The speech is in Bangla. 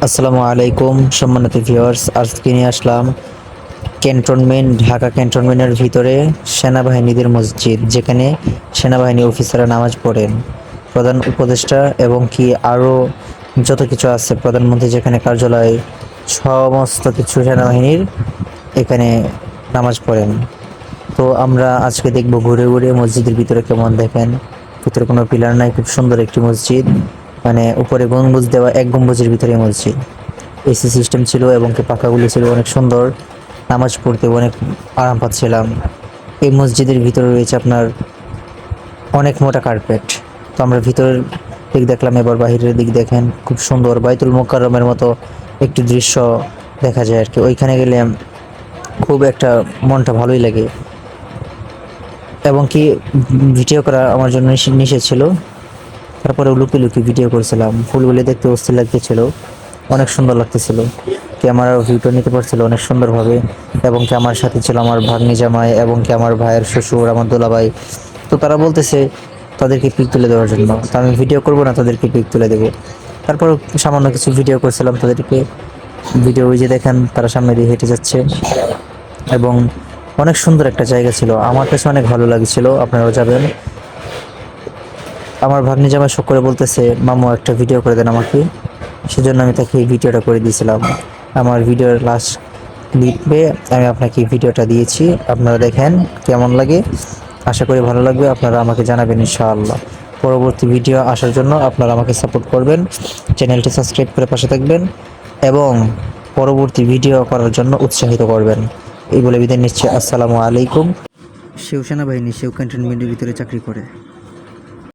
আসসালামু আলাইকুম সম্মানিত ভিউয়ার্স, আজকে নিয়ে আসলাম ক্যান্টনমেন্ট, ঢাকা ক্যান্টনমেন্টের ভিতরে সেনাবাহিনীদের মসজিদ, যেখানে সেনাবাহিনী অফিসাররা নামাজ পড়েন। প্রধান উপদেষ্টা এবং কি আরও যত কিছু আছে, প্রধানমন্ত্রী যেখানে কার্যালয়, সমস্ত কিছু সেনাবাহিনীর এখানে নামাজ পড়েন। তো আমরা আজকে দেখব ঘুরে ঘুরে মসজিদের ভিতরে কেমন। দেখেন, ভিতরে কোনো পিলার নাই, খুব সুন্দর একটি মসজিদ, মানে উপরে গম্বুজ দেওয়া, এক গম্বুজের ভিতরে মসজিদ, এসি সিস্টেম ছিল এবং কি পাখাগুলো ছিল অনেক সুন্দর। নামাজ পড়তে অনেক আরাম পাচ্ছিলাম। এই মসজিদের ভিতরে রয়েছে আপনার অনেক মোটা কার্পেট। তো আমরা ভিতরের দিক দেখলাম, এবার বাহিরের দিক দেখেন, খুব সুন্দর বাইতুল মোকাররমের মতো একটি দৃশ্য দেখা যায় আর কি। ওইখানে গেলে খুব একটা মনটা ভালোই লাগে। এবং কি ভিডিও করা আমার জন্য নিষেধ ছিল, তারপরে লুকিয়ে লুকিয়ে ভিডিও করছিলাম। ফুলগুলি দেখতে অস্থির লাগতেছিল, অনেক সুন্দর লাগতেছিল। ক্যামেরা ভিডিও নিতে পারছিল অনেক সুন্দরভাবে। এবং কি আমার সাথে ছিল আমার ভাগ্নি জামাই এবং কি আমার ভাইয়ের শ্বশুর, আমার দুলাভাই। তো তারা বলতেছে তাদেরকে পিক তুলে দেওয়ার জন্য, তো আমি ভিডিও করব না, তাদেরকে পিক তুলে দেবো। তারপর সামান্য কিছু ভিডিও করছিলাম তাদেরকে। ভিডিও ওই যে দেখেন, তারা সামনে দিয়ে হেঁটে যাচ্ছে এবং অনেক সুন্দর একটা জায়গা ছিল। আমার কাছে অনেক ভালো লাগছিল, আপনারাও যাবেন। আমার ভাগ্নি জামাই শখ করে বলতেছে, মামু একটা ভিডিও করে দেন আমাকে। সেজন্য আমি তাকে এই ভিডিওটা করে দিয়েছিলাম। আমার ভিডিওর লাস্ট ক্লিপে আমি আপনাকে এই ভিডিওটা দিয়েছি, আপনারা দেখেন কেমন লাগে। আশা করি ভালো লাগবে, আপনারা আমাকে জানাবেন ইনশাআল্লাহ। পরবর্তী ভিডিও আসার জন্য আপনারা আমাকে সাপোর্ট করবেন, চ্যানেলটি সাবস্ক্রাইব করে পাশে থাকবেন এবং পরবর্তী ভিডিও করার জন্য উৎসাহিত করবেন। এই বলে বিদায় নিচ্ছি। আসসালামু আলাইকুম। সেও সেনাবাহিনী, সেও ক্যান্টনমেন্টের ভিতরে চাকরি করে।